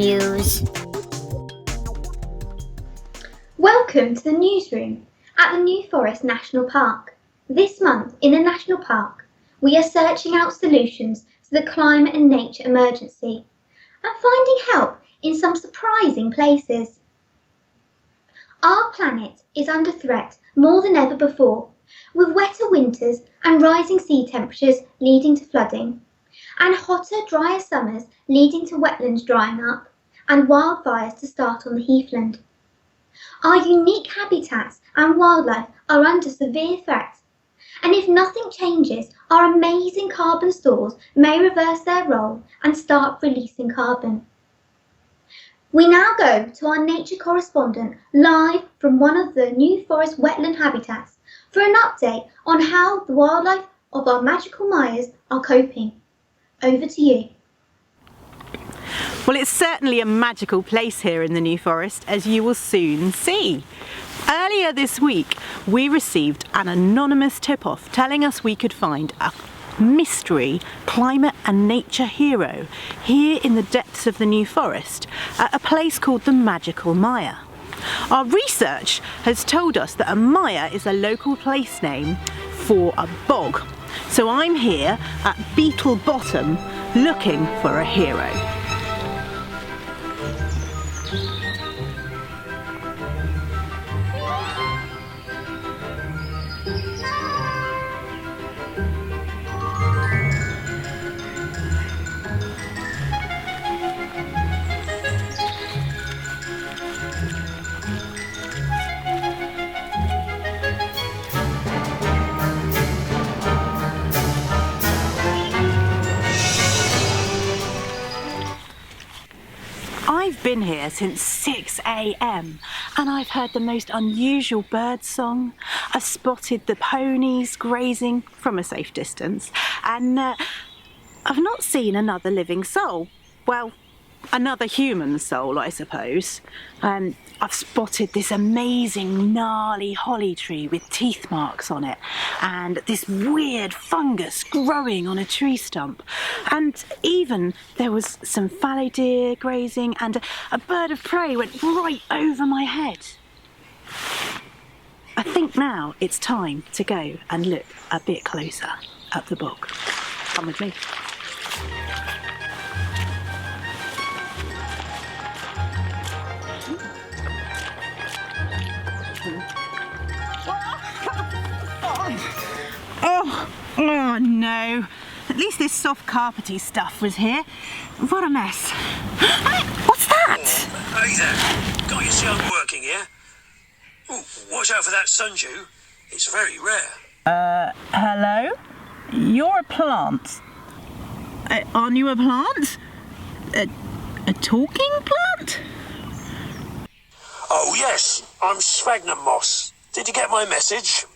news. Welcome to the newsroom at the New Forest National Park. This month in the National Park, we are searching out solutions to the climate and nature emergency and finding help in some surprising places. Our planet is under threat more than ever before, with wetter winters and rising sea temperatures leading to flooding, and hotter, drier summers leading to wetlands drying up and wildfires to start on the heathland. Our unique habitats and wildlife are under severe threat, and if nothing changes, our amazing carbon stores may reverse their role and start releasing carbon. We now go to our nature correspondent live from one of the New Forest wetland habitats for an update on how the wildlife of our magical Myres are coping. Over to you. Well, it's certainly a magical place here in the New Forest, as you will soon see. Earlier this week, we received an anonymous tip-off telling us we could find a mystery climate and nature hero here in the depths of the New Forest at a place called the Magical Mire. Our research has told us that a mire is a local place name for a bog. So I'm here at Beetle Bottom looking for a hero. I've been here since 6 a.m. and I've heard the most unusual bird song. I've spotted the ponies grazing from a safe distance, and I've not seen another living soul. Well, another human soul, I suppose. I've spotted this amazing gnarly holly tree with teeth marks on it, and this weird fungus growing on a tree stump. And even there was some fallow deer grazing, and a bird of prey went right over my head. I think now it's time to go and look a bit closer at the bog. Come with me. Oh no, at least this soft carpety stuff was here. What a mess. What's that? Hey there, got your young working here? Oh, watch out for that sundew, it's very rare. Hello? You're a plant. Aren't you a plant? A talking plant? Oh yes, I'm sphagnum moss. Did you get my message?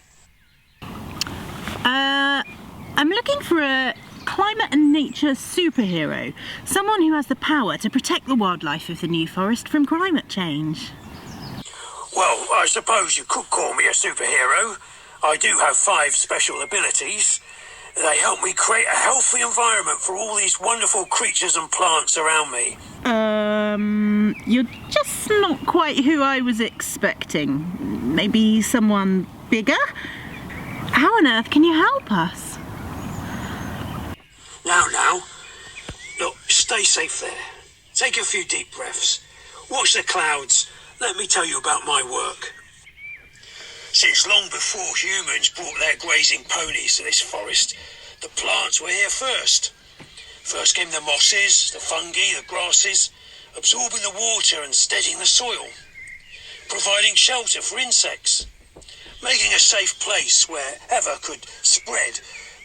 I'm looking for a climate and nature superhero. Someone who has the power to protect the wildlife of the New Forest from climate change. Well, I suppose you could call me a superhero. I do have 5 special abilities. They help me create a healthy environment for all these wonderful creatures and plants around me. You're just not quite who I was expecting. Maybe someone bigger? How on earth can you help us? Now. Look, stay safe there. Take a few deep breaths. Watch the clouds. Let me tell you about my work. Since long before humans brought their grazing ponies to this forest, the plants were here first. First came the mosses, the fungi, the grasses, absorbing the water and steadying the soil, providing shelter for insects, making a safe place where heather could spread,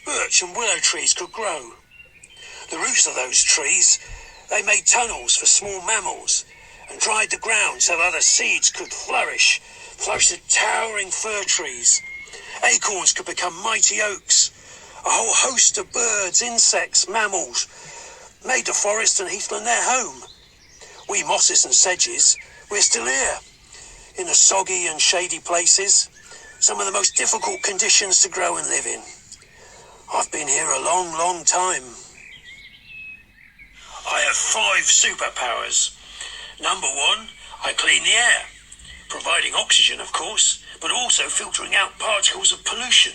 birch and willow trees could grow. The roots of those trees, they made tunnels for small mammals and dried the ground so other seeds could flourish to towering fir trees. Acorns could become mighty oaks. A whole host of birds, insects, mammals made the forest and heathland their home. We mosses and sedges, we're still here, in the soggy and shady places, some of the most difficult conditions to grow and live in. I've been here a long, long time. I have 5 superpowers. Number 1, I clean the air, providing oxygen, of course, but also filtering out particles of pollution.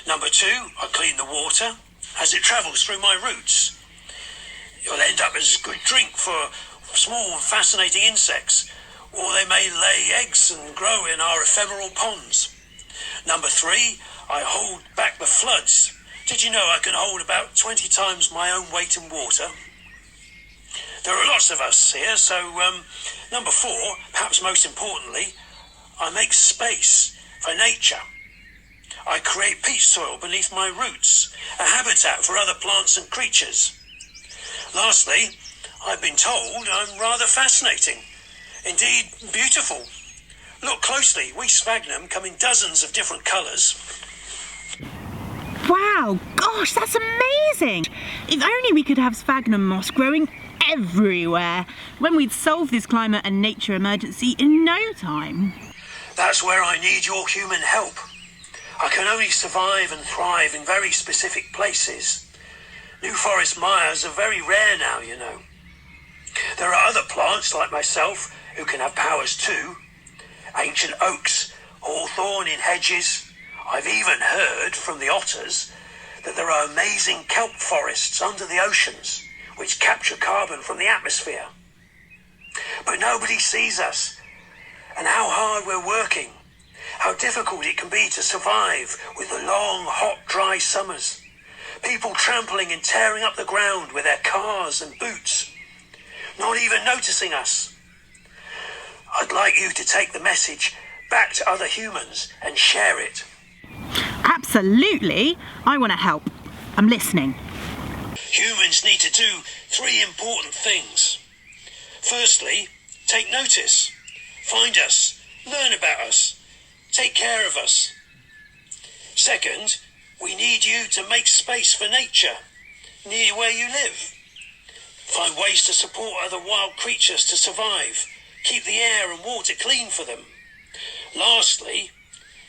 Number 2, I clean the water as it travels through my roots. It'll end up as good drink for small and fascinating insects, or they may lay eggs and grow in our ephemeral ponds. Number 3, I hold back the floods. Did you know I can hold about 20 times my own weight in water? There are lots of us here, so number 4, perhaps most importantly, I make space for nature. I create peat soil beneath my roots, a habitat for other plants and creatures. Lastly, I've been told I'm rather fascinating, indeed beautiful. Look closely, we sphagnum come in dozens of different colours. Wow, gosh, that's amazing! If only we could have sphagnum moss growing everywhere, when we'd solve this climate and nature emergency in no time. That's where I need your human help. I can only survive and thrive in very specific places. New forest mires are very rare now, you know. There are other plants like myself who can have powers too. Ancient oaks, hawthorn in hedges. I've even heard from the otters that there are amazing kelp forests under the oceans which capture carbon from the atmosphere. But nobody sees us, and how hard we're working, how difficult it can be to survive with the long, hot, dry summers. People trampling and tearing up the ground with their cars and boots, not even noticing us. I'd like you to take the message back to other humans and share it. Absolutely. I want to help. I'm listening. Humans need to do 3 important things. Firstly, take notice. Find us. Learn about us. Take care of us. Second, we need you to make space for nature near where you live. Find ways to support other wild creatures to survive. Keep the air and water clean for them. Lastly,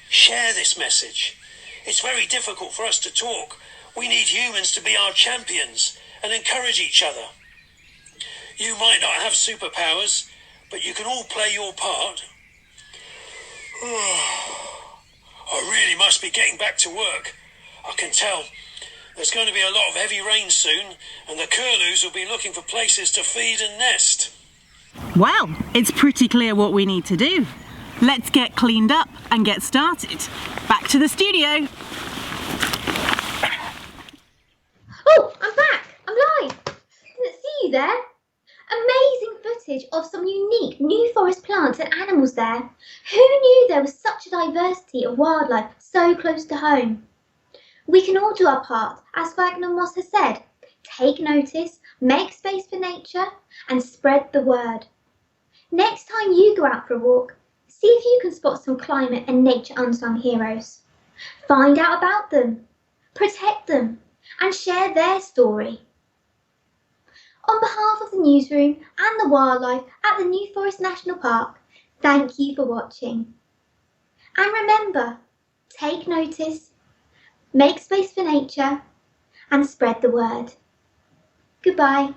share this message. It's very difficult for us to talk. We need humans to be our champions and encourage each other. You might not have superpowers, but you can all play your part. I really must be getting back to work. I can tell there's going to be a lot of heavy rain soon, and the curlews will be looking for places to feed and nest. Well, it's pretty clear what we need to do. Let's get cleaned up and get started. Back to the studio. Oh, I'm back! I'm live! Didn't see you there. Amazing footage of some unique New Forest plants and animals there. Who knew there was such a diversity of wildlife so close to home? We can all do our part, as Sphagnum Moss has said. Take notice, make space for nature, and spread the word. Next time you go out for a walk, see if you can spot some climate and nature unsung heroes. Find out about them, protect them, and share their story. On behalf of the newsroom and the wildlife at the New Forest National Park, thank you for watching. And remember, take notice, make space for nature, and spread the word. Goodbye.